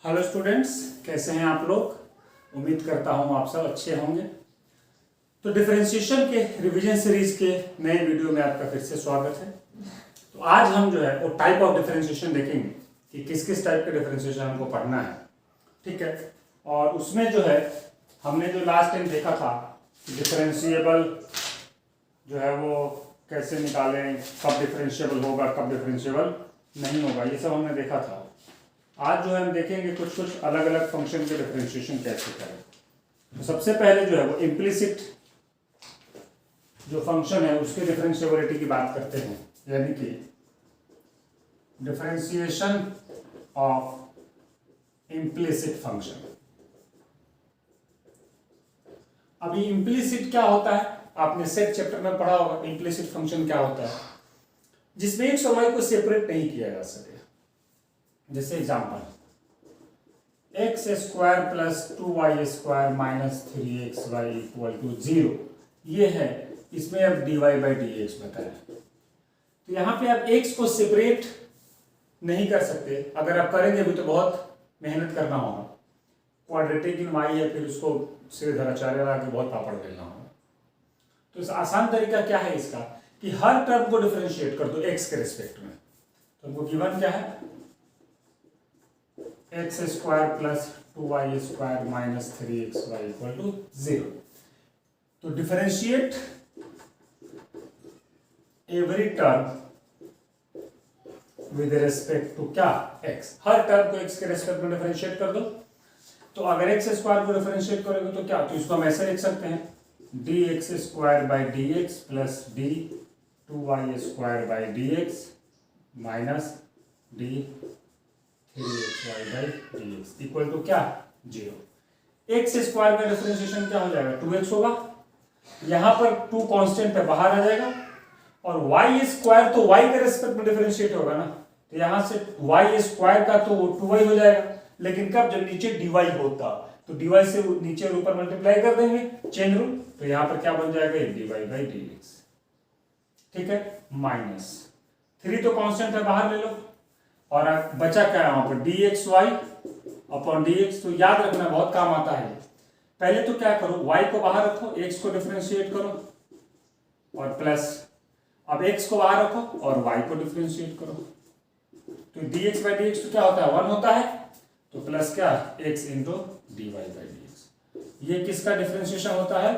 Hello students, कैसे हैं आप लोग। उम्मीद करता हूं आप सब अच्छे होंगे। तो डिफरेंशिएशन के रिवीजन सीरीज के नए वीडियो में आपका फिर से स्वागत है। तो आज हम जो है वो टाइप ऑफ डिफरेंशिएशन देखेंगे कि किस किस टाइप के डिफरेंशिएशन हमको पढ़ना है, ठीक है। और उसमें जो है हमने जो लास्ट टाइम देखा था डिफरेंशिएबल जो है वो कैसे निकालें, कब डिफरेंशिएबल होगा कब डिफरेंशिएबल नहीं होगा, ये सब हमने देखा था। आज जो है हम देखेंगे कुछ अलग अलग फंक्शन के डिफरेंशिएशन कैसे करें। तो सबसे पहले जो है वो इम्प्लिसिट जो फंक्शन है उसके डिफरेंशिएबिलिटी की बात करते हैं, यानी कि डिफरेंशिएशन ऑफ इम्प्लिसिट फंक्शन। अभी इम्प्लिसिट क्या होता है, आपने सेट चैप्टर में पढ़ा होगा। इम्प्लिसिट फंक्शन क्या होता है, जिसमें एक्स और वाई को सेपरेट नहीं किया जा सके। जैसे example x square plus 2y square minus 3xy equal to 0, ये है। इसमें अब dy बाई डी एक्स बताया, तो यहाँ पे आप x को सेपरेट नहीं कर सकते। अगर आप करेंगे भी तो बहुत मेहनत करना होगा। क्वाड्रेटिक इन y है, फिर उसको श्रीधराचार्य लगा के बहुत पापड़ बेलना होगा। तो इस आसान तरीका क्या है इसका कि हर टर्म को डिफरेंशिएट कर दो x के रिस्पेक्ट में। तो हमको गिवन क्या है, x square plus 2y square minus 3xy equal to 0। तो differentiate every term with respect to क्या, x। हर टर्म को x के रेस्पेक्ट में डिफरेंशिएट कर दो। तो अगर एक्स स्क्वायर को डिफरेंशिएट करोगे तो क्या, तो इसको हम ऐसे लिख सकते हैं d x square by d x plus d 2y square by d x minus d 3xy by d x equal to क्या, 0। एक्स स्क्वायर का डिफरेंशिएशन क्या हो जाएगा, 2x होगा। यहां पर 2 कांस्टेंट है, बाहर आ जाएगा। और y स्क्वायर तो y के रेस्पेक्ट में डिफरेंशिएट होगा ना, तो यहां से y स्क्वायर का तो 2y हो जाएगा। लेकिन कब, जब नीचे dy होता, तो dy से नीचे और ऊपर मल्टीप्लाई कर देंगे, चेन रूल। तो यहां पर क्या बन जाएगा, dy बाई डी एक्स, ठीक है। माइनस 3 तो कांस्टेंट है, बाहर ले लो। और बचा क्या है वहां पर, d x y upon d x. तो याद रखना, बहुत काम आता है। पहले तो क्या करो, y को बाहर रखो, x को डिफरेंशिएट करो और प्लस, अब x को बाहर रखो और y को डिफरेंशिएट करो। तो dx बाई डी एक्स तो क्या होता है, 1 होता है। तो प्लस क्या, x into d y by d x. ये किसका डिफरेंशिएशन होता है,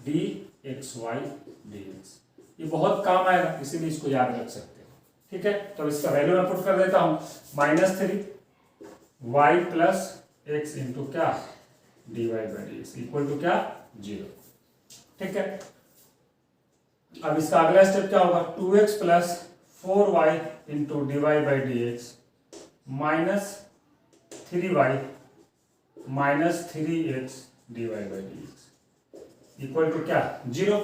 d x y d x. ये बहुत काम आएगा, इसीलिए इसको याद रख सकते हो, ठीक है। तो इसका वैल्यू मैं पुट कर देता हूं, -3y प्लस एक्स इंटू क्या, d y by d x equal to क्या, 0, ठीक है। अब इसका अगला स्टेप क्या होगा, 2x plus 4y into d y by d x minus 3y minus 3x d y by d x equal to क्या, 0।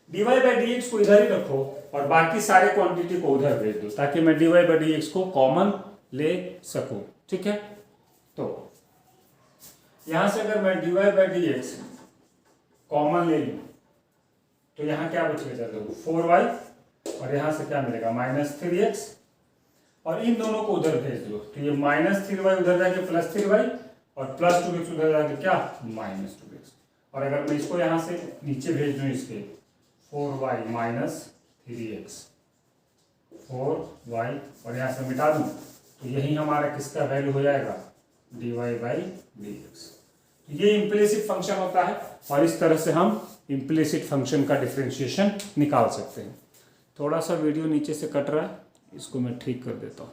D y by d x को इधर ही रखो और बाकी सारे क्वांटिटी को उधर भेज दो, ताकि मैं d y by d x को कॉमन ले सकूं, ठीक है। तो यहां से अगर मैं d y by d x common ले लूं तो यहां क्या बचेगा, देखो 4y और यहां से क्या मिलेगा, -3x। और इन दोनों को उधर भेज दो, तो ये -3y उधर जाके +3y और +2x उधर जाके क्या, -2x। और अगर मैं इसको यहां से नीचे भेज दूं, इसके 4y माइनस 3x 4y और यहां से मिटा दूं, तो यही हमारा किसका वैल्यू हो जाएगा, dy बाई डी एक्स। ये इम्प्लिसिट फंक्शन होता है और इस तरह से हम इम्प्लिसिट फंक्शन का डिफरेंशिएशन निकाल सकते हैं। थोड़ा सा वीडियो नीचे से कट रहा है, इसको मैं ठीक कर देता हूँ।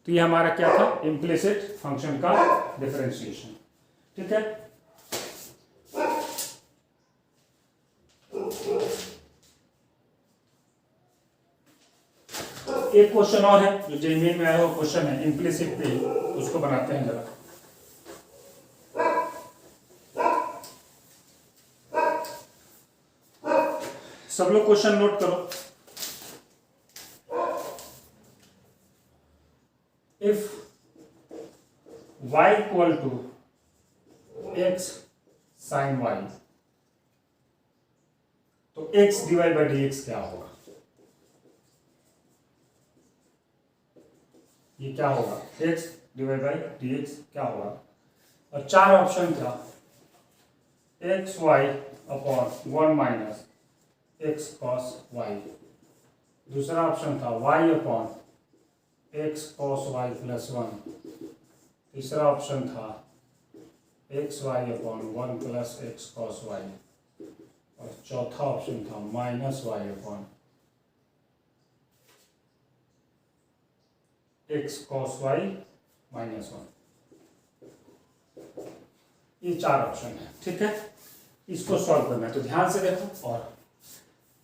तो ये हमारा क्या था, इम्प्लिसिट फंक्शन का डिफरेंशिएशन, ठीक है। एक क्वेश्चन और है जो जेईई में आया हुआ क्वेश्चन है, इम्प्लिसिट पे, उसको बनाते हैं जरा। सब लोग क्वेश्चन नोट करो। If y equal to x sine y, तो x dy by d x क्या होगा। ये क्या होगा, x divide by d x क्या होगा। और 4 ऑप्शन था, x y upon 1 minus x cos y. दूसरा ऑप्शन था y upon x cos y plus 1। तीसरा ऑप्शन था x y upon 1 plus x cos y. और चौथा ऑप्शन था minus Y upon x cos y minus 1। ये 4 option है, ठीक है। इसको सॉल्व करना है तो ध्यान से देखो। और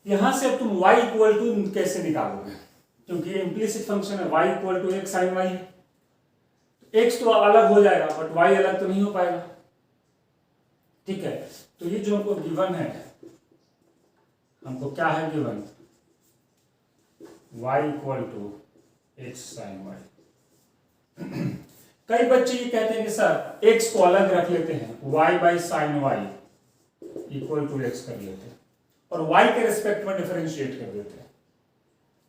यहां से अब तुम y इक्वल टू कैसे निकालोगे, क्योंकि ये इम्प्लिसिट फंक्शन है, y equal to x sine y है। x तो अलग हो जाएगा बट y अलग तो नहीं हो पाएगा, ठीक है। तो ये जो हमको गिवन है, हमको क्या है given, y equal to x sine y. कई बच्चे ये कहते हैं कि सर x को अलग रख लेते हैं, y by sine y equal to x कर लेते हैं और y के रेस्पेक्ट में डिफरेंशिएट कर देते हैं।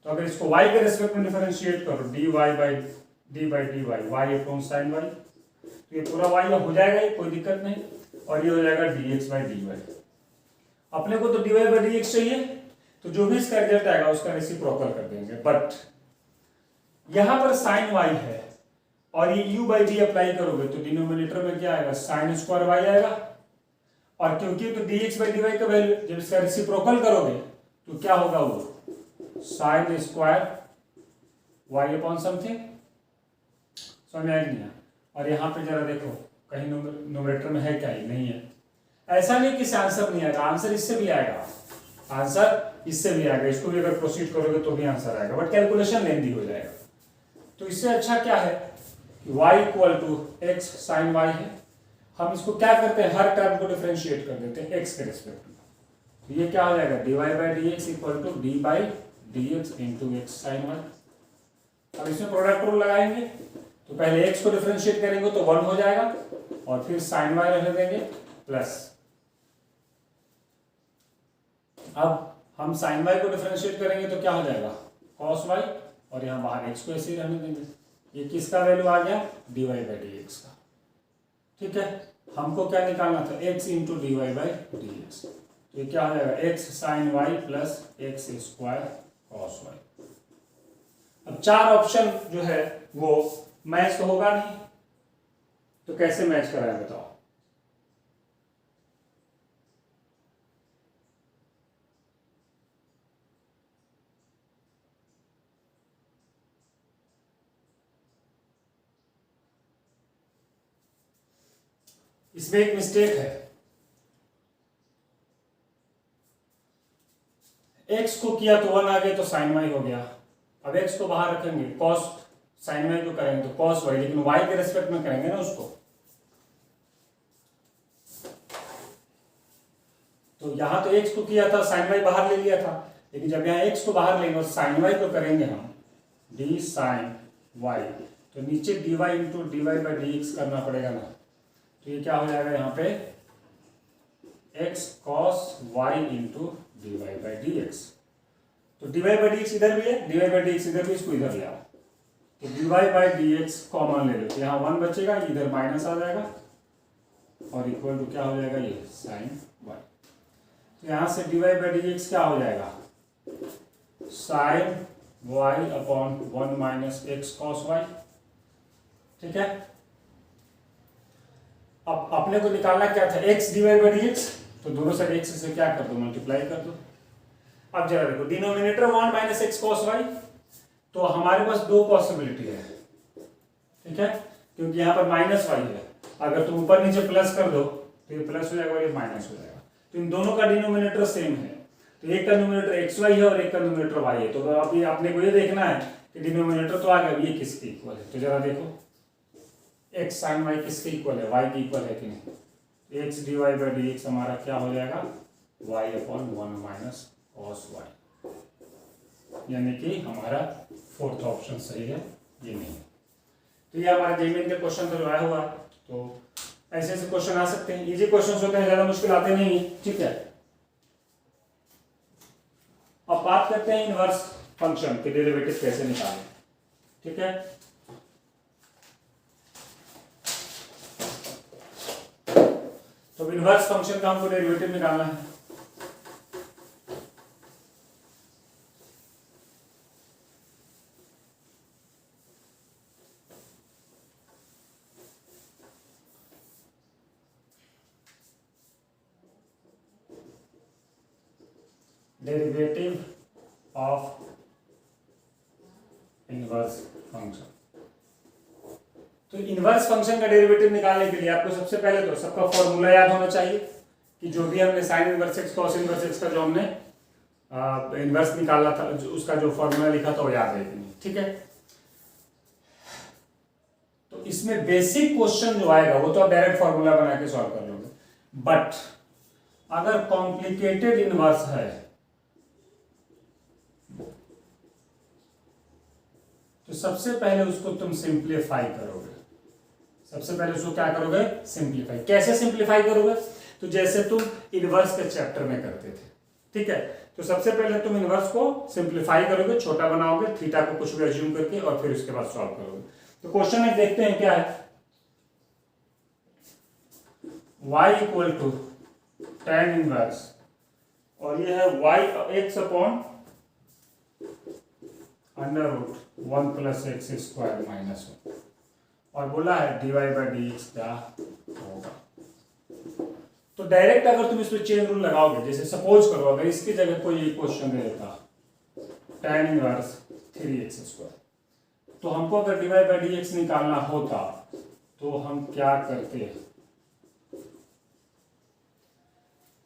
तो अगर इसको y के रेस्पेक्ट में डिफरेंशिएट करो, dy by d y upon sine y, तो ये पूरा y हो जाएगा, ये कोई दिक्कत नहीं। और ये हो जाएगा dx बाई dy। अपने को तो dy बाई dx चाहिए, तो जो भी इसका रिजल्ट आएगा उसका रेसिप्रोकल कर देंगे। बट यहां पर साइन y है और ये u बाई डी अप्लाई करोगे तो डिनोमिनेटर में क्या आएगा, साइन स्क्वायर y आएगा। और क्योंकि तो dx बाई dy का वैल्यू जब इसका रेसिप्रोकल करोगे तो क्या होगा, वो sine square y upon something. समझ में आएगी नहीं। और यहाँ पे जरा देखो कहीं न्यूमरेटर में है क्या, ही नहीं है। ऐसा नहीं कि इससे आंसर नहीं आएगा, आंसर इससे भी आएगा, आंसर इससे भी आएगा। इसको भी अगर प्रोसीड करोगे तो भी आंसर आएगा, बट कैलकुलेशन लेंदी हो जाएगा। तो इससे अच्छा क्या है कि y equal to x sine y है। हम इसको क्या करते हैं, हर टर्म को डिफरेंशिएट कर देते हैं x के रिस्पेक्ट में। तो ये क्या हो जाएगा, dy by d x equal to d by d x into x sine y. अब इसमें प्रोडक्ट रूल लगाएंगे, तो पहले x को डिफरेंशिएट करेंगे तो 1 हो जाएगा और फिर साइन वाई रहने देंगे प्लस। अब हम साइन वाई को डिफरेंशिएट करेंगे तो क्या हो जाएगा, कॉस वाई, और यहाँ बाहर x को ऐसे ही रहने देंगे। ये किसका वैल्यू आ गया, dy बाई डी एक्स का, ठीक है। हमको क्या निकालना था, x into d y by d x. तो ये क्या हो जाएगा, x sine y plus x square cos y. अब 4 ऑप्शन जो है वो मैच तो होगा नहीं, तो कैसे मैच कराएं बताओ। इसमें एक मिस्टेक है, x को किया तो 1 आ गया तो साइन वाई हो गया। अब x को बाहर रखेंगे, कॉस साइन वाई को करेंगे तो कॉस वाई, लेकिन y के रेस्पेक्ट में करेंगे ना उसको। तो यहां तो x को किया था, साइन वाई बाहर ले लिया था, लेकिन जब यहाँ x को बाहर लेंगे और साइन वाई को करेंगे हम डी साइन वाई, तो नीचे d y into d y by d x करना पड़ेगा ना। तो ये क्या हो जाएगा यहाँ पे, x cos y into d y by d x. तो d y by d x इधर भी है, d y by d x इधर भी, इसको इधर ले आओ। तो d y by d x common ले लो, तो यहाँ 1 बचेगा, इधर माइनस आ जाएगा और इक्वल टू क्या हो जाएगा, ये साइन वाई। तो यहाँ से d y by d x क्या हो जाएगा, sine y upon 1 minus x cos y, ठीक है। अब अपने को निकालना क्या था, x divide by d x, तो दोनों साइड x से क्या कर दो, मल्टीप्लाई कर दो। अब जरा देखो, denominator 1 minus x cos y, तो हमारे पास 2 पॉसिबिलिटी है, ठीक है, क्योंकि यहाँ पर माइनस वाई है। अगर तुम ऊपर नीचे प्लस कर दो तो ये प्लस हो जाएगा और ये माइनस हो जाएगा। तो इन दोनों का डिनोमिनेटर सेम है, तो एक का डिनोमिनेटर एक्स वाई है और एक का डिनोमिनेटर वाई है। तो अभी आपने को ये देखना है कि डिनोमिनेटर तो आ गया, ये किसके इक्वल है। तो जरा देखो, एक्स साइन वाई किसके इक्वल है, वाई के इक्वल है कि नहीं। X d y by d x हमारा क्या हो जाएगा, y upon 1 minus cos y, यानी कि हमारा 4th ऑप्शन सही है, ये नहीं है। तो ये हमारा जेईई के क्वेश्चन तो आया हुआ है। तो ऐसे ऐसे क्वेश्चन आ सकते हैं, इजी क्वेश्चन होते हैं, ज्यादा मुश्किल आते नहीं है, ठीक है। अब बात करते हैं इनवर्स फंक्शन के डेरिवेटिव कैसे निकालें, ठीक है। तो इनवर्स फंक्शन का हमको डेरिवेटिव निकालना है। Derivative of inverse function. तो इनवर्स फंक्शन का डेरिवेटिव निकालने के लिए आपको सबसे पहले तो सबका फॉर्मूला याद होना चाहिए कि जो भी हमने sine inverse x cos inverse x का जो हमने इनवर्स निकाला था, उसका जो फॉर्मूला लिखा था वो याद है कि नहीं? ठीक है। तो इसमें बेसिक क्वेश्चन जो आएगा वो तो आप डायरेक्ट फॉर्मूला बना के सॉल्व कर लोगे, बट अगर कॉम्प्लिकेटेड इनवर्स है तो सबसे पहले उसको तुम सिंप्लीफाई करोगे। सबसे पहले उसको क्या करोगे? सिंप्लीफाई। कैसे सिंप्लीफाई करोगे? तो जैसे तुम इनवर्स के चैप्टर में करते थे, ठीक है। तो सबसे पहले तुम इनवर्स को सिंप्लीफाई करोगे, छोटा बनाओगे, थीटा को कुछ भी अज्यूम करके, और फिर उसके बाद सॉल्व करोगे। तो क्वेश्चन में देखते हैं क्या है। y equal to tan inverse, और ये है y x upon under root 1 plus x square minus 1, और बोला है dy बाई डी एक्स क्या होगा। तो डायरेक्ट अगर तुम इसमें चेन रूल लगाओगे, जैसे सपोज करो अगर इसकी जगह कोई ये क्वेश्चन दे देता tan इनवर्स 3x स्क्वायर, तो हमको अगर dy बाई डी एक्स निकालना होता तो हम क्या करते हैं?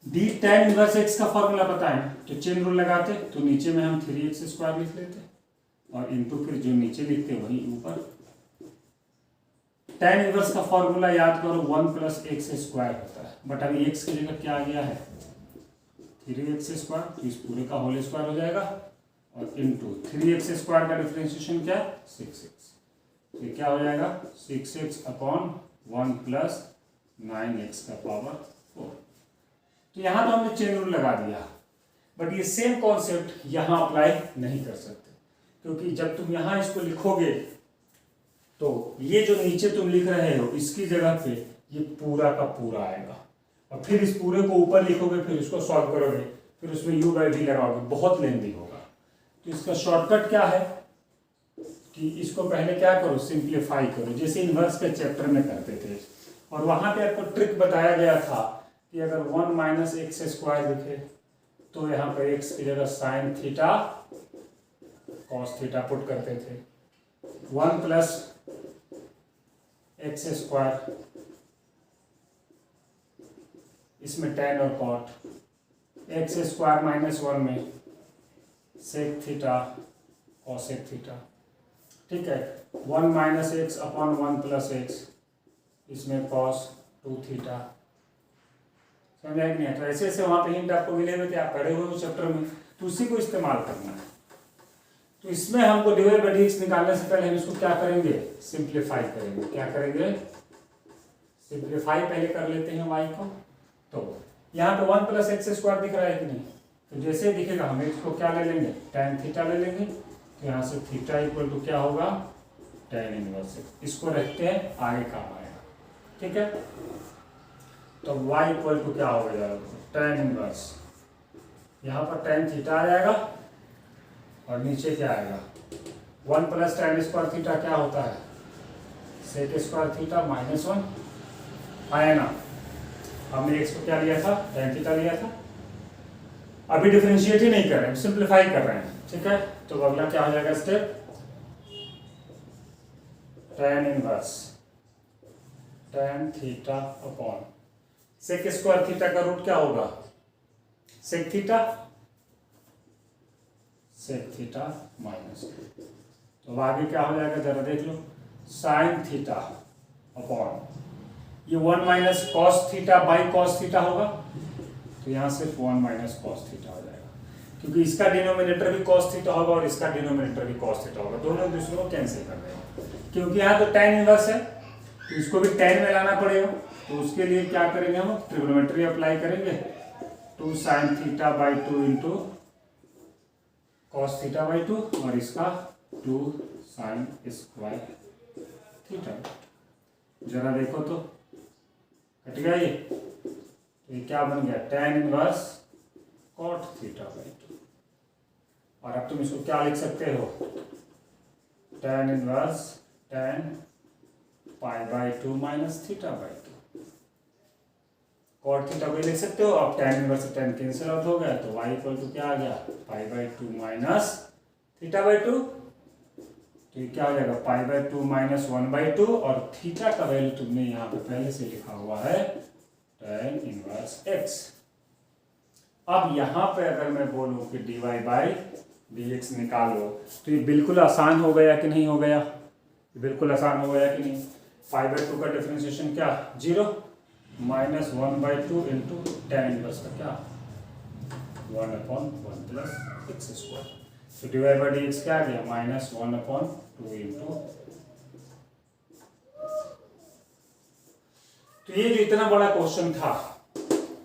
डी tan इनवर्स x का फॉर्मूला पता है तो चेन रूल लगाते, तो नीचे में हम 3x स्क्वायर लिख लेते और इनटू फिर जो नीचे लिखते वही ऊपर। tan इनवर्स का फॉर्मूला याद करो 1 प्लस एक्स स्क्वायर होता है, बट अभी x की जगह क्या आ गया है 3x स्क्वायर, तो इस पूरे का होल स्क्वायर हो जाएगा, और इनटू 3x स्क्वायर का डिफरेंशिएशन क्या 6x, तो ये क्या हो जाएगा 6x अपॉन 1 प्लस 9x का पावर 4। तो यहां तो हमने चेन रूल लगा दिया, बट ये सेम कॉन्सेप्ट यहां अप्लाई नहीं कर सकते, क्योंकि जब तुम यहां इसको लिखोगे तो ये जो नीचे तुम लिख रहे हो इसकी जगह पे ये पूरा का पूरा आएगा, और फिर इस पूरे को ऊपर लिखोगे, फिर इसको सॉल्व करोगे, फिर उसमें u बाई डी लगाओगे, बहुत लेंदी होगा। तो इसका शॉर्टकट क्या है कि इसको पहले क्या करो सिंप्लीफाई करो, जैसे इनवर्स के चैप्टर में करते थे, और वहां पे आपको ट्रिक बताया गया था कि अगर 1 माइनस एक्स स्क्वायर लिखे तो यहाँ पर x की जगह sine theta cos theta put करते थे, 1 प्लस एक्स स्क्वायर, इसमें tan और cot, एक्स स्क्वायर माइनस 1 में सेक थीटा कॉसेक थीटा, ठीक है। 1 minus x upon 1 plus x, इसमें कॉस 2 थीटा। समझ आया कि नहीं? तो ऐसे ऐसे वहां पे हिंट आपको मिले हुए थे, आप पढ़े हुए उस चैप्टर में, तो उसी को इस्तेमाल करना है। तो इसमें हमको dy बाई डी एक्स निकालने से पहले हम इसको क्या करेंगे सिंप्लीफाई करेंगे। क्या करेंगे? सिंप्लीफाई पहले कर लेते हैं y को। तो यहाँ पे 1 प्लस एक्स स्क्वायर दिख रहा है कि नहीं? तो जैसे दिखेगा हम इसको क्या ले लेंगे tan थीटा ले लेंगे, तो यहाँ से थीटा इक्वल टू क्या होगा tan इनवर्स। इसको रखते हैं, आगे काम आएगा, ठीक है। तो y इक्वल टू क्या हो जाएगा tan इनवर्स, यहाँ पर tan थीटा आ जाएगा और नीचे क्या आएगा 1 प्लस tan स्क्वायर थीटा क्या होता है सेक स्क्वायर थीटा माइनस 1 आया ना। हमने x को क्या लिया था tan थीटा लिया था, अभी डिफरेंशिएट ही नहीं कर रहे हैं, सिंप्लीफाई कर रहे हैं, ठीक है। तो अगला क्या हो जाएगा step tan inverse tan theta upon sec square theta का रूट क्या होगा सेक थीटा माइनस। तो आगे क्या हो जाएगा जरा देख लो साइन थीटा अपॉन ये 1 minus cos theta by cos theta होगा, तो यहाँ सिर्फ 1 माइनस कॉस थीटा हो जाएगा, क्योंकि इसका डिनोमिनेटर भी कॉस थीटा होगा और इसका डिनोमिनेटर भी कॉस थीटा होगा, दोनों एक दूसरे को कैंसिल कर देंगे। क्योंकि यहाँ तो tan इनवर्स है तो इसको भी tan में लाना पड़ेगा, तो उसके लिए क्या करेंगे हम ट्रिग्नोमेट्री अप्लाई करेंगे 2 sine theta by 2 into cos theta by 2 और इसका 2 साइन स्क्वायर थीटा। जरा देखो तो कट गया ये। तो ये क्या बन गया, tan इनवर्स cot θ/2। और अब तुम इसको क्या लिख सकते हो, tan inverse tan π/2 minus θ/2। cot θ को लिख सकते हो। अब tan इनवर्स से tan कैंसिल आउट हो गया, तो y इक्वल टू क्या आ गया, π/2 माइनस θ/2। तो ये क्या हो जाएगा, π/2 माइनस 1/2, और थीटा का वैल्यू तुमने यहाँ पे पहले से लिखा हुआ है tan इनवर्स x। अब यहाँ पे अगर मैं बोलूँ कि dy/dx निकालो, तो ये बिल्कुल आसान हो गया कि नहीं हो गया, बिल्कुल आसान हो गया कि नहीं। π/2 का डिफरेंशिएशन क्या, 0 माइनस 1/2 इंटू tan इनवर्स का क्या 1/1 प्लस x²। तो dy/dx क्या आ गया, -1/2 इंटू। तो ये जो इतना बड़ा क्वेश्चन था,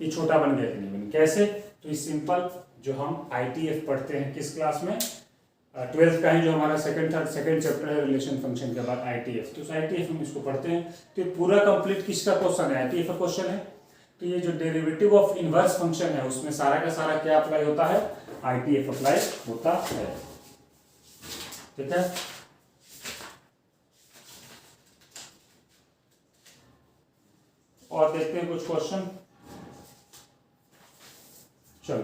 ये छोटा बन गया कि नहीं बन, कैसे, तो ये सिंपल जो हम ITF पढ़ते हैं किस क्लास में, 12th का है जो हमारा सेकंड चैप्टर है रिलेशन फंक्शन के बाद ITF। तो उस ITF में इसको पढ़ते हैं। तो ये पूरा कंप्लीट किसका क्वेश्चन है, ITF का क्वेश्चन है। तो ये जो डेरिवेटिव ऑफ इनवर्स फंक्शन है उसमें सारा का सारा क्या अप्लाई होता है, ITF अप्लाई होता है। ठीक है, और देखते हैं कुछ क्वेश्चन। चलो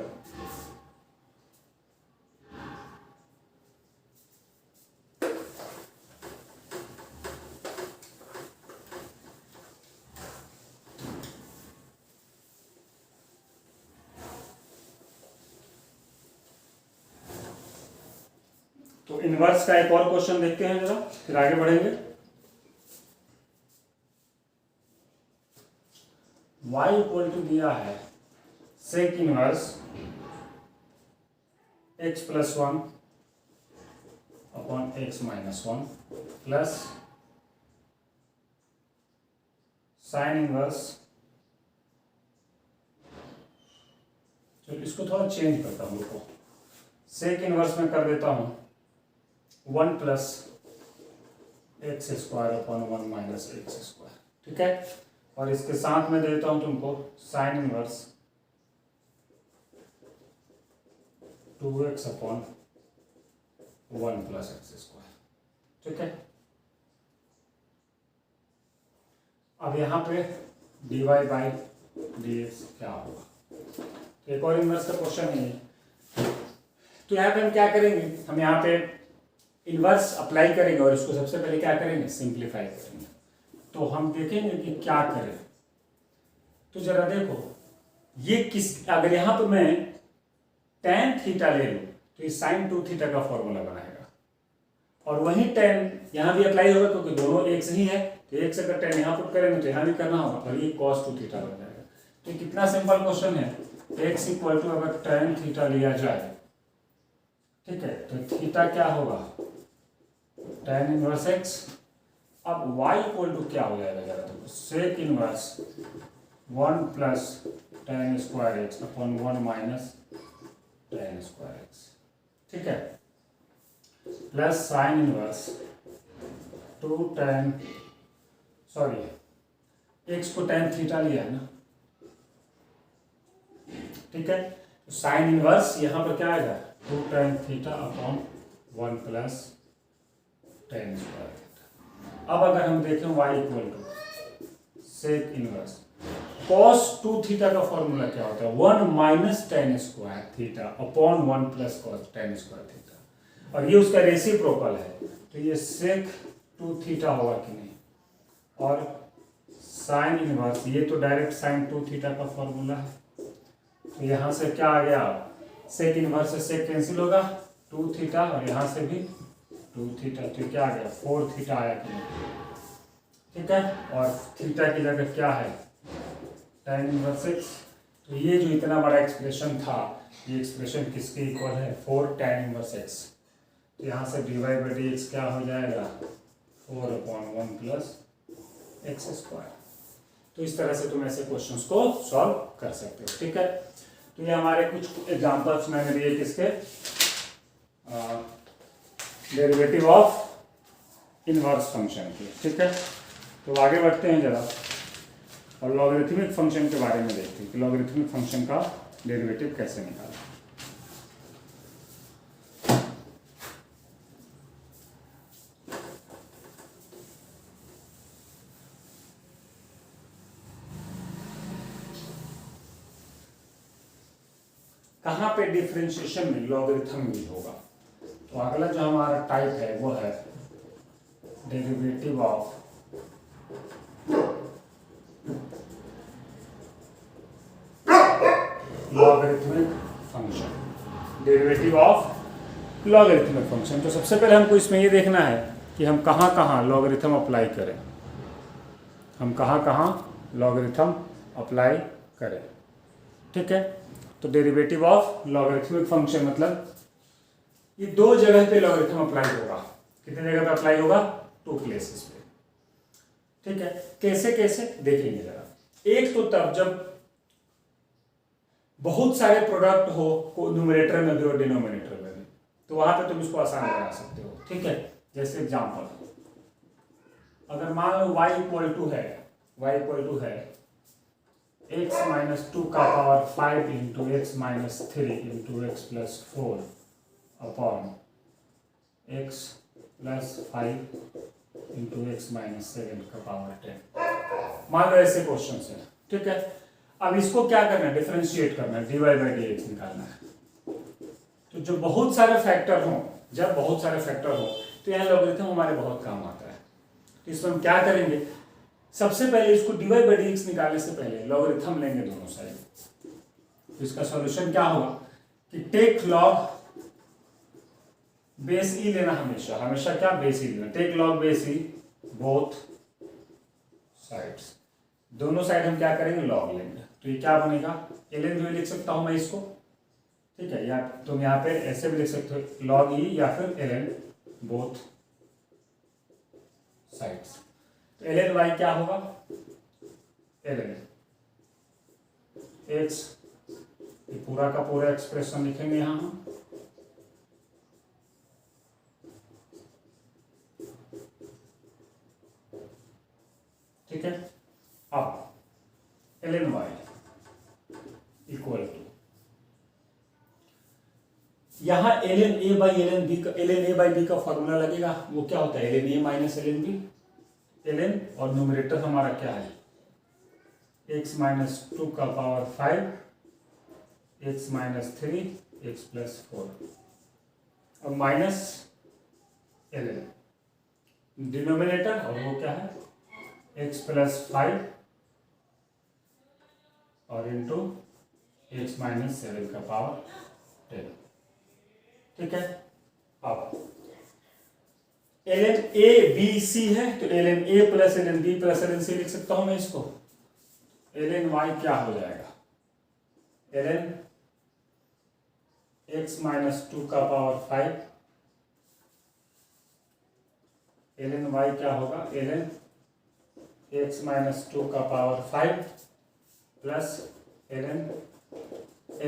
तो इनवर्स का एक और क्वेश्चन देखते हैं जरा, फिर आगे बढ़ेंगे। y इक्वल टू दिया है sec inverse x plus 1 upon x minus 1 plus sine inverse. चलो इसको थोड़ा चेंज करता हूँ, देखो सेक इनवर्स में कर देता हूँ 1 plus x² upon 1 minus x²। ठीक है, और इसके साथ में देता हूं तुमको sine inverse 2x upon 1 plus x²। ठीक है, अब यहाँ पे dy/dx क्या होगा, एक और इनवर्स का क्वेश्चन है। तो यहाँ पे हम क्या करेंगे, हम यहाँ पे इनवर्स अप्लाई करेंगे और इसको सबसे पहले क्या करेंगे, सिंप्लीफाई करेंगे। तो हम देखेंगे कि क्या करें। तो जरा देखो ये किस, अगर यहाँ पे मैं tan थीटा ले लूँ तो ये sin 2θ का फॉर्मूला बनाएगा, और वही tan यहाँ भी अप्लाई होगा क्योंकि दोनों एक ही है। तो एक से अगर tan यहाँ पुट करेंगे तो यहाँ भी करना होगा, और ये cos 2θ बन जाएगा। तो कितना सिंपल क्वेश्चन है, x इक्वल टू अगर tan थीटा लिया जाए, ठीक है, तो थीटा क्या होगा tan इनवर्स x। अब y इक्वल टू क्या हो जाएगा जरा देखो, sec inverse 1 plus tan square x upon 1 minus tan square x। ठीक है, plus sine inverse 2 tan, sorry x को tan थीटा लिया है ना। ठीक है, तो साइन इनवर्स यहाँ पर क्या आएगा 2 tan theta upon 1 plus tan square. अब अगर हम देखें y equal to sec inverse cos 2θ का फॉर्मूला क्या होता है, 1 minus tan square theta upon 1 plus cos tan square theta, और ये उसका रेसिप्रोकल है। तो ये सेक 2θ होगा कि नहीं, और साइन इनवर्स ये तो डायरेक्ट साइन 2θ का फॉर्मूला है। तो यहाँ से क्या आ गया, सेक इनवर्स से सेक कैंसिल होगा 2θ, और यहाँ से भी 2θ, तो क्या आ गया 4θ आया कि नहीं। ठीक है, और थीटा की जगह क्या है tan इनवर्स x। तो ये जो इतना बड़ा एक्सप्रेशन था, ये एक्सप्रेशन किसके इक्वल है, 4 tan इनवर्स x। तो यहाँ से dy/dx क्या हो जाएगा 4/1 प्लस x²। तो इस तरह से तुम ऐसे क्वेश्चंस को सॉल्व कर सकते हो। ठीक है, तो ये हमारे कुछ एग्जांपल्स मैंने दिए किसके, डेरिवेटिव ऑफ इनवर्स फंक्शन के। ठीक है, तो आगे बढ़ते हैं जरा। और लॉगरिथमिक फंक्शन के बारे में देखते हैं कि लॉगरिथमिक फंक्शन का डेरिवेटिव कैसे निकालें। कहाँ पे डिफरेंशिएशन में लॉगरिथम यूज होगा? तो अगला जो हमारा टाइप है वो है derivative of logarithmic function. Derivative of logarithmic function. तो सबसे पहले हमको इसमें ये देखना है कि हम कहाँ कहाँ लॉगरिथम अप्लाई करें, हम कहाँ कहाँ लॉगरिथम अप्लाई करें। ठीक है, तो डेरिवेटिव ऑफ लॉगरिथमिक फंक्शन मतलब ये दो जगह पे लॉगरिथम अप्लाई होगा। कितने जगह पे अप्लाई होगा? 2 प्लेसेस पे। ठीक है, कैसे कैसे देखेंगे जरा। एक तो तब जब बहुत सारे प्रोडक्ट हो न्यूमरेटर में भी और डिनोमिनेटर में भी, तो वहां पे तुम इसको आसान बना सकते हो। ठीक है, जैसे एग्जांपल, अगर मान लो y इक्वल टू है x माइनस 2 का power 5 into x minus 3 into x plus 4 upon x plus 5 into x minus 7 का पावर 10। मान लो ऐसे क्वेश्चन है। ठीक है, अब इसको क्या करना है? डिफरेंशिएट करना है, dy बाई डी एक्स निकालना है। तो जो बहुत सारे फैक्टर हों, जब बहुत सारे फैक्टर हो तो यहाँ लॉगरिथम हमारे बहुत काम आता है। तो इसमें हम क्या करेंगे? सबसे पहले इसको dy बाई डी एक्स निकालने से पहले लॉगरिथम लेंगे दोनों साइड। तो इसका सॉल्यूशन क्या होगा कि टेक लॉग बेस ई लेना, हमेशा हमेशा क्या बेस ई लेना, take log base e both sides. दोनों साइड हम क्या करेंगे? लॉग लेंगे। तो ये क्या बनेगा? ln भी लिख सकता हूं मैं इसको। ठीक है, या तुम यहाँ पे ऐसे भी लिख सकते हो log e या फिर ln बोथ साइड्स। तो ln y क्या होगा? ln x, ये पूरा का पूरा एक्सप्रेशन लिखेंगे यहां हम। ठीक है, अब ln y इक्वल टू, यहां ln a by ln b का, ln a बाई b का फॉर्मूला लगेगा। वो क्या होता है? ln a minus ln b। ln और न्यूमरेटर हमारा क्या है? x माइनस 2 का power 5 x minus 3 x plus 4 और माइनस ln डिनोमिनेटर, और वो क्या है? x प्लस 5 और इंटू एक्स माइनस 7 का पावर 10। ठीक है, अब ln a b c है तो ln a plus ln b plus ln c लिख सकता हूं मैं इसको। ln y क्या हो जाएगा? ln x माइनस 2 का पावर 5, ln y क्या होगा? ln x माइनस 2 का power 5 plus ln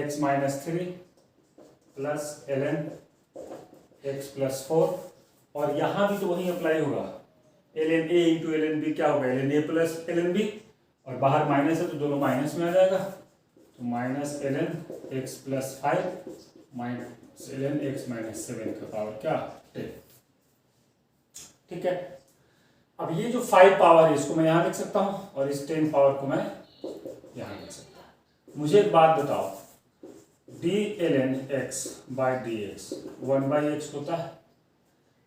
x minus 3 plus ln x plus 4, और यहां भी तो वही अप्लाई होगा। ln a into ln b क्या होगा? ln a plus ln b, और बाहर माइनस है तो दोनों माइनस में आ जाएगा। तो minus ln x plus 5 minus ln x minus 7 का पावर क्या? 10। ठीक है, अब ये जो 5 पावर है इसको मैं यहां लिख सकता हूं और इस 10 पावर को मैं यहां लिख सकता हूं। मुझे एक बात बताओ, d ln x by d x 1 by x होता है।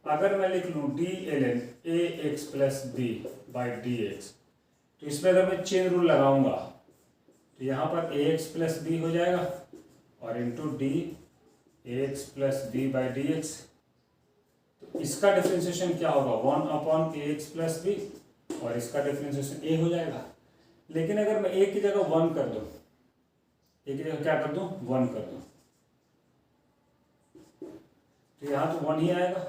अगर मैं लिख लूँ d ln a x plus b by d x, तो इसमें अगर मैं चेन रूल लगाऊंगा तो यहाँ पर a x प्लस b हो जाएगा और into d a x plus b by d x. तो इसका डिफरेंशिएशन क्या होगा? 1 अपॉन ए एक्स प्लस बी, और इसका डिफरेंशिएशन a हो जाएगा। लेकिन अगर मैं a की जगह 1 कर दूं, a की जगह क्या कर दूं? 1 कर दूं, तो यहाँ तो 1 ही आएगा।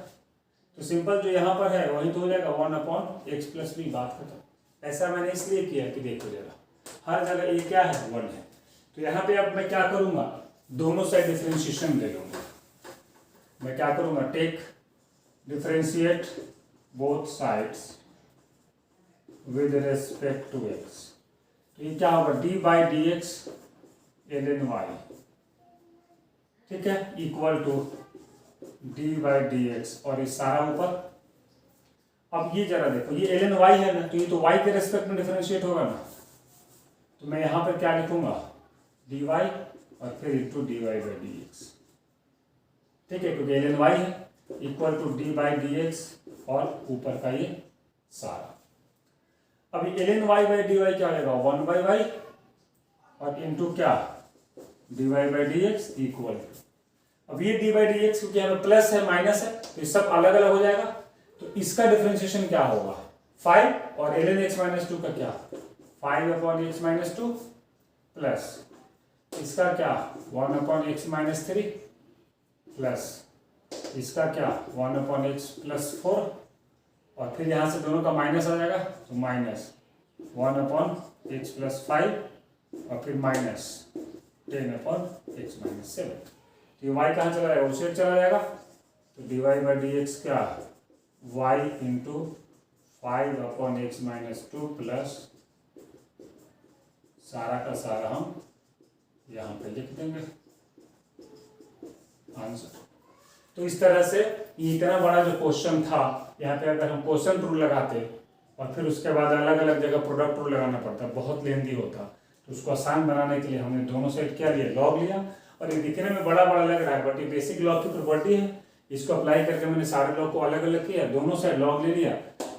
तो सिंपल जो यहाँ पर है वही तो हो जाएगा 1 अपॉन एक्स प्लस बी, बात खत्म। ऐसा मैंने इसलिए किया कि देखो जरा, हर जगह ए क्या है? 1 है। तो यहाँ पे अब मैं क्या करूँगा? दोनों साइड डिफरेंशिएशन ले लूँगा। मैं क्या करूँगा? Take differentiate both sides with respect to x. तो ये क्या होगा d by d x ln y, ठीक है, equal to d by d x और इस सारा ऊपर। अब ये जरा देखो, ये ln y है ना, तो ये तो y के रेस्पेक्ट में डिफरेंशिएट होगा ना, तो मैं यहाँ पर क्या लिखूंगा dy और फिर into d y by d x, ठीक है, क्योंकि ln y है, equal to d by d x और ऊपर का ये सारा। अब ये ln y by d y क्या आएगा 1 बाई वाई और इंटू क्या d y by d x equal. अब ये डी बाई डी एक्स क्योंकि यहाँ पे प्लस है माइनस है तो ये सब अलग अलग हो जाएगा, तो इसका डिफरेंशिएशन क्या होगा 5 और ln x माइनस 2 का क्या 5 अपॉन एक्स माइनस 2 प्लस इसका क्या 1 अपॉन एक्स माइनस 3 प्लस इसका क्या 1 अपॉन एक्स प्लस 4 और फिर यहाँ से दोनों का माइनस आ जाएगा तो माइनस 1 अपॉन एक्स प्लस 5 और फिर माइनस 10 अपॉन एक्स माइनस 7। तो ये y कहाँ चला जाएगा उस साइड चला जाएगा, तो d y by d x क्या y into 5 upon x minus 2 plus सारा का सारा हम यहाँ पे लिख देंगे आंसर। तो इस तरह से ये इतना बड़ा जो क्वेश्चन था, यहाँ पे अगर हम क्वेश्चन रूल लगाते और फिर उसके बाद अलग अलग जगह प्रोडक्ट रूल लगाना पड़ता, बहुत लेंदी होता, तो उसको आसान बनाने के लिए हमने दोनों साइड क्या लिया लॉग लिया। और ये दिखने में बड़ा बड़ा लग रहा है बट ये बेसिक लॉग की प्रॉपर्टी है, इसको अप्लाई करके मैंने सारे लॉग को अलग अलग किया, दोनों साइड लॉग ले लिया।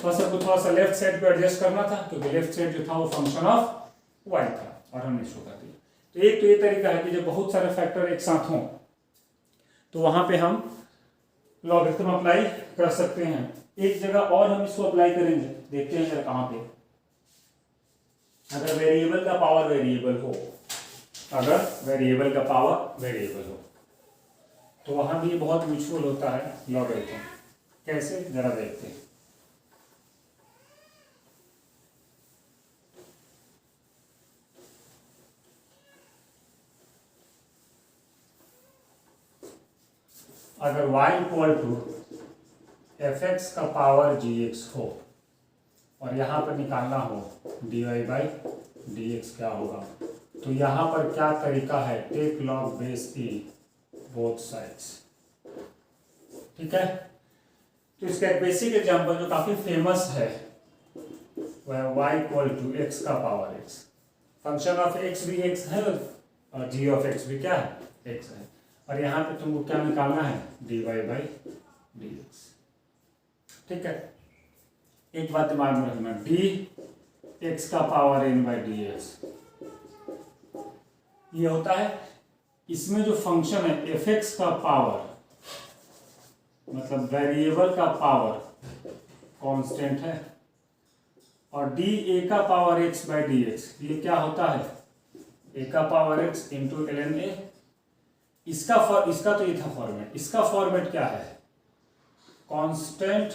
थोड़ा सा लेफ्ट साइड पे एडजस्ट करना था क्योंकि लेफ्ट साइड जो था वो फंक्शन ऑफ y था और हमने शो कर दिया। तो एक तो ये तरीका है कि जब बहुत सारे फैक्टर एक साथ हों तो वहां पे हम लॉगरिथम अप्लाई कर सकते हैं। एक जगह और हम इसको अप्लाई करेंगे, देखते हैं जरा कहाँ पे। अगर वेरिएबल का पावर वेरिएबल हो, अगर वेरिएबल का पावर वेरिएबल हो तो वहां भी बहुत यूजफुल होता है लॉगरिथम। कैसे जरा देखते हैं। अगर y equal to f x का पावर जी एक्स हो और यहाँ पर निकालना हो d y by d x क्या होगा, तो यहाँ पर क्या तरीका है take log base e both sides, ठीक है। तो इसका एक बेसिक एग्जांपल जो काफी फेमस है वह y इक्वल टू एक्स का power x, function of x भी x है और g ऑफ x भी क्या है x है, और यहाँ पे तुमको क्या निकालना है d y by d x, ठीक है। एक बात दिमाग में रखना, डी एक्स का power n by d x ये होता है, इसमें जो फंक्शन है एफ एक्स का पावर मतलब वेरिएबल का पावर कांस्टेंट है, और डी ए का power x by d x ये क्या होता है ए का power x into l n a. इसका तो ये था फॉर्मेट, इसका फॉर्मेट क्या है कांस्टेंट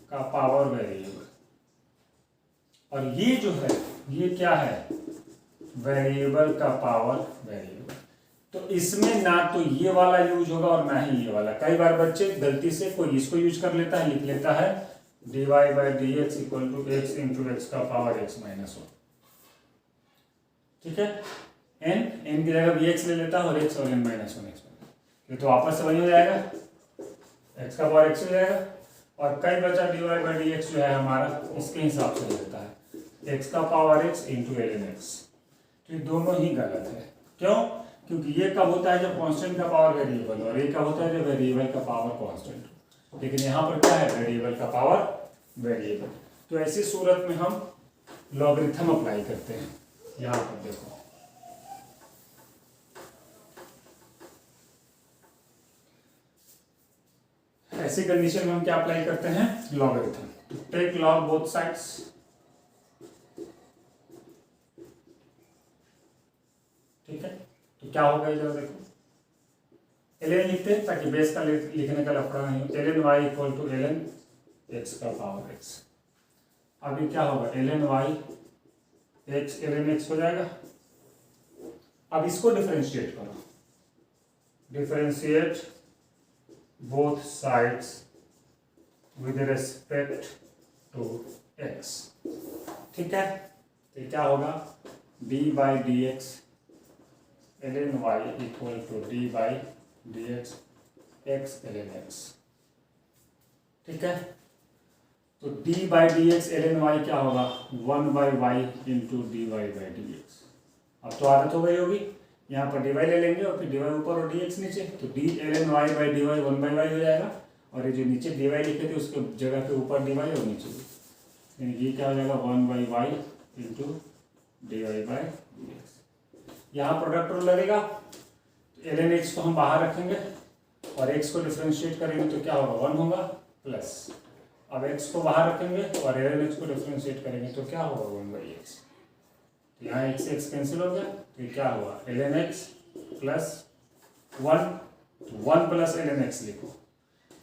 का पावर वेरिएबल, और ये जो है ये क्या है वेरिएबल का पावर वेरिएबल। तो इसमें ना तो ये वाला यूज होगा और ना ही ये वाला। कई बार बच्चे गलती से कोई इसको यूज कर लेता है, लिख लेता है d y by d x equal to x into x का पावर एक्स माइनस 1, ठीक है। एन की जगह भी एक्स ले लेता है और एक्स और एन माइनस 1 एक्स, ये तो आपस से वही हो जाएगा एक्स का पावर एक्स हो जाएगा, और कई बचा d y by d x जो है हमारा इसके हिसाब से लेता है एक्स का power x into l n x. तो ये दोनों ही गलत है। क्यों? क्योंकि ये कब होता है जब कांस्टेंट का पावर वेरिएबल, और ये कब होता है जब वेरिएबल का पावर कांस्टेंट। लेकिन यहाँ पर क्या है वेरिएबल का पावर वेरिएबल। तो ऐसी सूरत में हम लॉगरिथम अप्लाई करते हैं। यहाँ पर देखो ऐसी कंडीशन में हम क्या अप्लाई करते हैं logarithm. Take log both sides, ठीक है। तो क्या होगा इधर देखो ln लिखते हैं ताकि बेस का लिखने का लफड़ा नहीं हो। ln y equal to ln x का पावर x। अभी क्या होगा ln y x ln x हो जाएगा। अब इसको डिफरेंशिएट करो, differentiate both sides with respect to x, ठीक है। तो क्या होगा d by d x ln y equal to d by d x x ln x। ठीक है, तो d by d x ln y क्या होगा, 1 by y into d y by d x. अब तो आदत हो गई होगी, यहाँ पर डी वाई ले लेंगे और फिर डी वाई ऊपर और डी एक्स नीचे, तो d ln y by d y 1 by y हो जाएगा, और ये जो नीचे डी वाई लिखे थे उसके जगह पे ऊपर डी वाई और नीचे भी, यानी ये क्या हो जाएगा 1 by y into d y by d x. यहाँ प्रोडक्ट रूल लगेगा, ln x को हम बाहर रखेंगे और x को डिफ्रेंशिएट करेंगे तो क्या होगा 1 होगा प्लस, अब x को बाहर रखेंगे और ln x को डिफ्रेंशिएट करेंगे तो क्या होगा 1 बाई एक्स। यहाँ x से x कैंसिल हो गया, तो क्या हुआ ln x plus 1 plus ln x लिखो।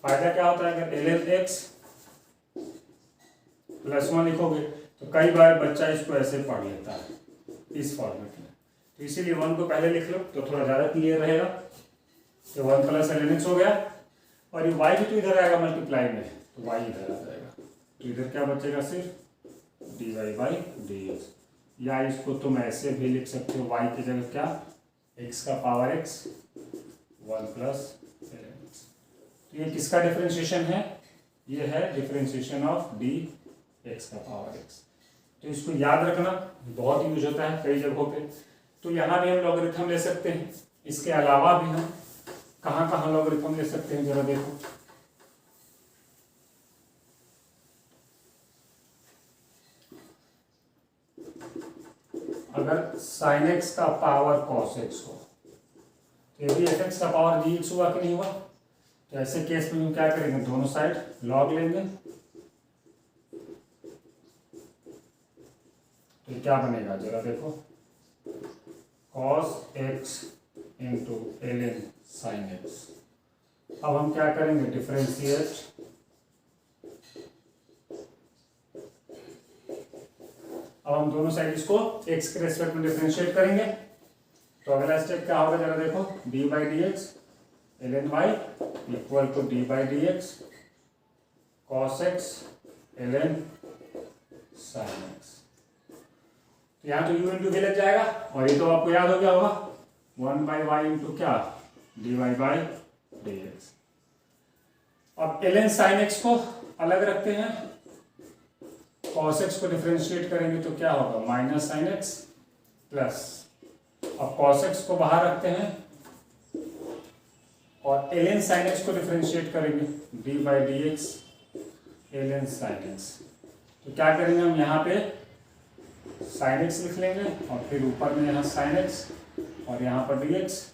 फायदा क्या होता है, अगर ln x प्लस 1 लिखोगे तो कई बार बच्चा इसको ऐसे पढ़ लेता है इस फॉर्मेट में, तो इसीलिए 1 को पहले लिख लो तो थोड़ा ज़्यादा क्लियर रहेगा। तो 1 प्लस ln x हो गया, और ये y भी तो इधर आएगा मल्टीप्लाई में, तो y इधर आ जाएगा, तो इधर क्या बचेगा सिर्फ d y by d x. या इसको तुम ऐसे भी लिख सकते हो, y की जगह क्या x का power x 1 plus ln x। तो ये किसका डिफ्रेंशिएशन है, ये है डिफ्रेंशिएशन ऑफ डी एक्स का पावर x। तो इसको याद रखना, बहुत यूज होता है कई जगहों पे। तो यहाँ भी हम लॉगरिथम ले सकते हैं, इसके अलावा भी हम कहाँ कहाँ लॉगरिथम ले सकते हैं जरा देखो। अगर साइन एक्स का पावर कॉस एक्स हो, तो यदि एफ एक्स का पावर जी एक्स हुआ कि नहीं हुआ, तो ऐसे केस में हम क्या करेंगे, दोनों साइड लॉग लेंगे, तो क्या बनेगा जरा देखो, cos x into ln sine x. अब हम क्या करेंगे, डिफरेंशिएट, अब हम दोनों साइड इसको x के रेस्पेक्ट में डिफरेंशिएट करेंगे। तो अगला स्टेप क्या होगा जरा देखो, d by d x ln y equal to d by d x cos x ln sine x. तो यहाँ तो u इंटू v लग जाएगा, और ये तो आपको याद हो गया होगा 1 बाई वाई इंटू क्या d y by d x. अब ln साइन एक्स को अलग रखते हैं, cos x को डिफरेंशिएट करेंगे तो क्या होगा माइनस साइन एक्स प्लस, अब cos x को बाहर रखते हैं और ln साइन एक्स को डिफरेंशिएट करेंगे d by d x ln sine x. तो क्या करेंगे हम यहाँ पे साइन एक्स लिख लेंगे और फिर ऊपर में यहाँ साइन एक्स और यहाँ पर डी एक्स।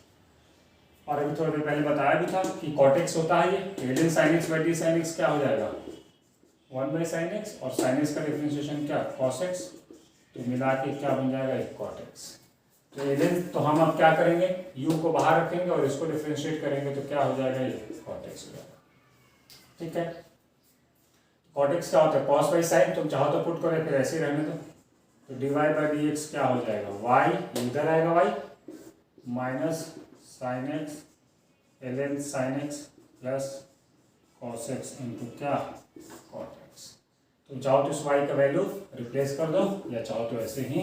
और अभी थोड़ी देर पहले बताया भी था कि cot x होता है ये, ln sine x by D sine x क्या हो जाएगा 1 बाई साइन एक्स, और साइन एक्स का डिफरेंशिएशन क्या cos x, तो मिला के क्या बन जाएगा एक cot x। तो ln, तो हम अब क्या करेंगे, u को बाहर रखेंगे और इसको डिफरेंशिएट करेंगे तो क्या हो जाएगा ये cot x हो जाएगा। ठीक है, cot x क्या होता है cos बाई साइन, तुम चाहो तो पुट करो फिर ऐसे ही रहने दो, तो d y by d x क्या हो जाएगा y, इधर आएगा y minus sine x ln sine x plus cos x into क्या cot x। तो चाहो तो इस y का वैल्यू रिप्लेस कर दो या चाहो तो ऐसे ही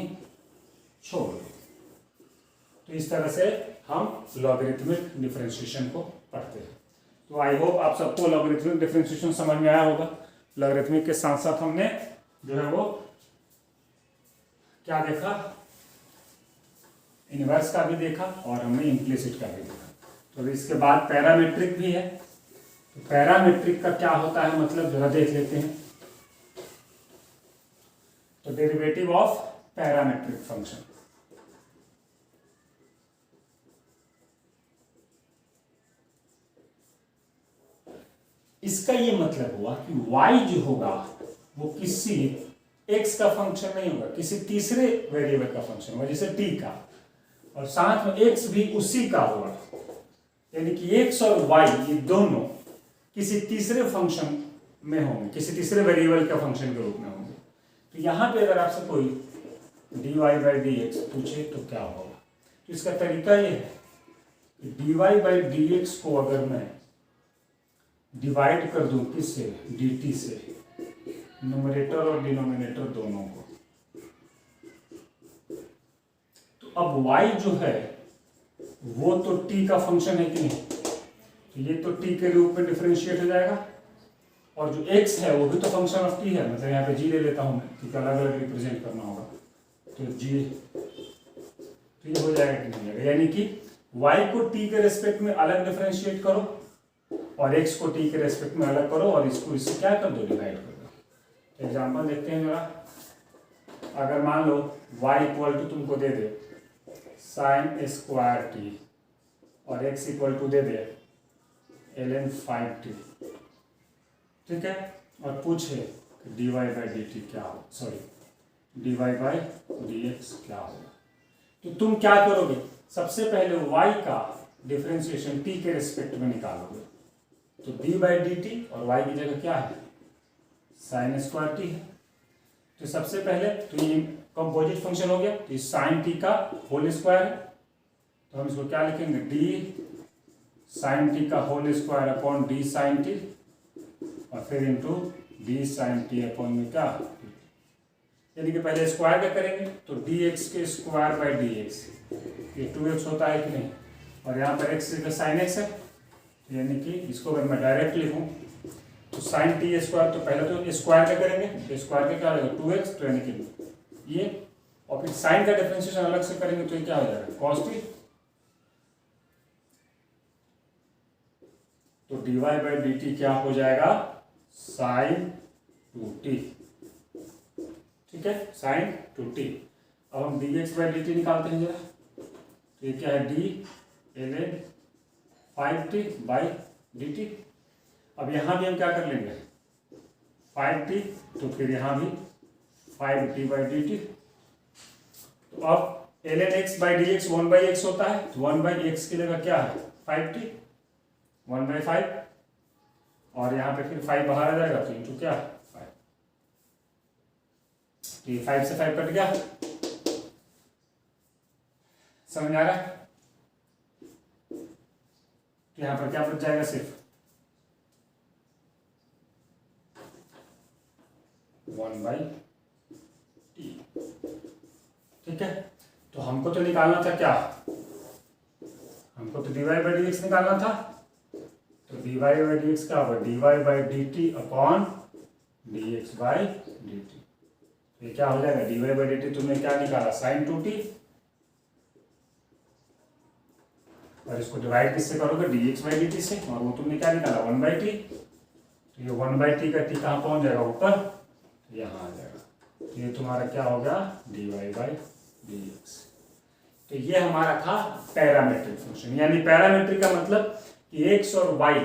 छोड़ दो। तो इस तरह से हम लॉगरिथमिक डिफरेंशिएशन को पढ़ते हैं। तो आई होप आप सबको लॉगरिथमिक डिफरेंशिएशन समझ में आया होगा। लॉगरिथमिक के साथ साथ हमने जो है वो क्या देखा, इनवर्स का भी देखा और हमने इम्प्लिसिट का भी देखा। तो इसके बाद पैरामेट्रिक भी है। तो पैरामेट्रिक का क्या होता है मतलब जरा देख लेते हैं। तो डेरिवेटिव ऑफ पैरामेट्रिक फंक्शन, इसका ये मतलब हुआ कि y जो होगा वो किसी x का फंक्शन नहीं होगा, किसी तीसरे वेरिएबल का फंक्शन होगा जैसे t का, और साथ में x भी उसी का होगा, यानी कि x और y ये दोनों किसी तीसरे फंक्शन में होंगे, किसी तीसरे वेरिएबल का फंक्शन के रूप में होंगे। तो यहाँ पे अगर आपसे कोई dy बाई डी एक्स पूछे तो क्या होगा, तो इसका तरीका ये है कि dy बाई डी एक्स को अगर मैं डिवाइड कर दूं किससे, dt से, न्यूमरेटर और डिनोमिनेटर दोनों को, अब y जो है वो तो t का फंक्शन है कि नहीं, तो ये तो t के रूप में डिफरेंशिएट हो जाएगा, और जो x है वो भी तो फंक्शन ऑफ t है, मतलब यहाँ पे g ले लेता हूँ मैं क्योंकि अलग अलग रिप्रेजेंट करना होगा, तो g तो ये हो जाएगा कि नहीं जाएगा, यानी कि y को t के रेस्पेक्ट में अलग डिफरेंशिएट करो और x को t के रेस्पेक्ट में अलग करो और इसको इससे क्या कर दो, डिवाइड कर दो। एग्जाम्पल देखते हैं जरा। अगर मान लो y इक्वल टू तुमको दे दे साइन स्क्वायर टी और x इक्वल टू दे दे ln 5t, ठीक है, और पूछे dy बाई डी टी क्या हो, sorry dy by d x क्या होगा, तो तुम क्या करोगे, सबसे पहले y का डिफरेंशिएशन t के रिस्पेक्ट में निकालोगे, तो डी बाई डी टी और y की जगह क्या है, साइन स्क्वायर टी है, तो सबसे पहले तो ये कंपोजिट फंक्शन हो गया, तो ये साइन टी का होल स्क्वायर है, तो हम इसको क्या लिखेंगे, डी साइन टी का whole square upon d sine t और फिर into d sine t upon में क्या, यानी कि पहले स्क्वायर क्या करेंगे, तो डी एक्स के स्क्वायर बाई डी एक्स, ये 2x होता है कि नहीं, और यहाँ पर x का साइन एक्स है, यानी कि इसको अगर मैं डायरेक्ट लिखूँ तो साइन टी स्क्वायर, तो पहले तो स्क्वायर क्या करेंगे, तो स्क्वायर का क्या होगा 2x, तो यानी कि ये, और फिर साइन का डिफरेंशिएशन अलग से करेंगे तो ये क्या हो जाएगा कॉस टी, तो d y by d t क्या हो जाएगा साइन 2t, ठीक है, साइन 2t। अब हम d x by d t निकालते हैं जरा, तो ये क्या है d ln 5t by d t. अब यहाँ भी हम क्या कर लेंगे 5t, तो फिर यहाँ भी 5t बाई डी टी, तो अब ln x by d x 1/x होता है, तो 1/x की जगह क्या है 5t 1/5, और यहाँ पे फिर 5 बाहर आ जाएगा तो इंटू क्या 5, तो ये 5 से 5 कट गया, समझ आ रहा है, तो यहाँ पर क्या बच जाएगा सिर्फ 1/t, ठीक है। तो हमको तो निकालना था क्या, हमको तो dy बाई डी एक्स निकालना था, तो dy बाई डी एक्स क्या होगा dy by d T upon d x by d T, ये क्या हो जाएगा dy बाई डी टी तुमने क्या निकाला साइन 2t, और इसको डिवाइड किससे करोगे dx बाई डी टी से, और वो तुमने क्या निकाला 1/t, तो ये 1/t का t कहाँ पहुंच जाएगा ऊपर, यहाँ आ जाएगा, तो ये तुम्हारा क्या होगा dy बाई डी एक्स। तो ये हमारा था पैरामेट्रिक फंक्शन, यानी पैरामेट्रिक का मतलब कि x और y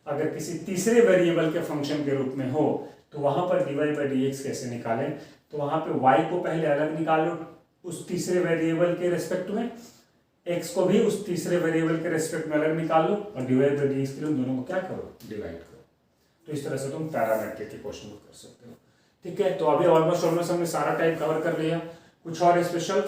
अगर किसी तीसरे वेरिएबल के फंक्शन के रूप में हो तो वहां पर dy बाई डी एक्स कैसे निकालें, तो वहां पे y को पहले अलग निकालो उस तीसरे वेरिएबल के रेस्पेक्ट में, x को भी उस तीसरे वेरिएबल के रेस्पेक्ट में अलग निकाल लो और dy बाई डी एक्स के लिए दोनों को क्या करो डिवाइड करो, तो इस तरह से तुम पैरामेट्रिक के क्वेश्चन को कर सकते हो, ठीक है। तो अभी ऑलमोस्ट हमने सारा टाइप कवर कर लिया, कुछ और स्पेशल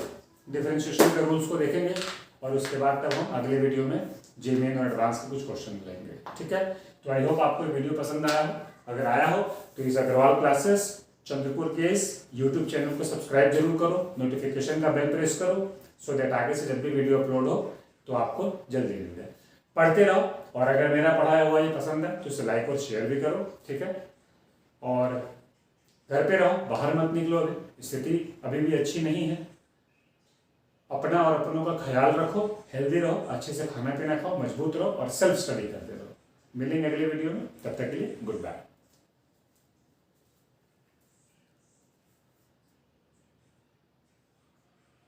डिफरेंशिएशन के रूल्स को देखेंगे और उसके बाद तब हम अगले वीडियो में जेमेन और एडवांस के कुछ क्वेश्चन लेंगे, ठीक है। तो आई होप आपको वीडियो पसंद आया हो, अगर आया हो तो इस अग्रवाल क्लासेस चंद्रपुर के इस यूट्यूब चैनल को सब्सक्राइब जरूर करो, नोटिफिकेशन का बेल प्रेस करो, सो दैट आगे से जब भी वीडियो अपलोड हो तो आपको जल्दी मिल जाए। पढ़ते रहो, और अगर मेरा पढ़ाया हुआ ये पसंद है तो इसे लाइक और शेयर भी करो, ठीक है। और घर पे रहो, बाहर मत निकलो, स्थिति अभी भी अच्छी नहीं है, अपना और अपनों का ख्याल रखो, हेल्दी रहो, अच्छे से खाना पीना खाओ, मजबूत रहो और सेल्फ स्टडी करते रहो। मिलेंगे अगले वीडियो में, तब तक के लिए गुड बाय।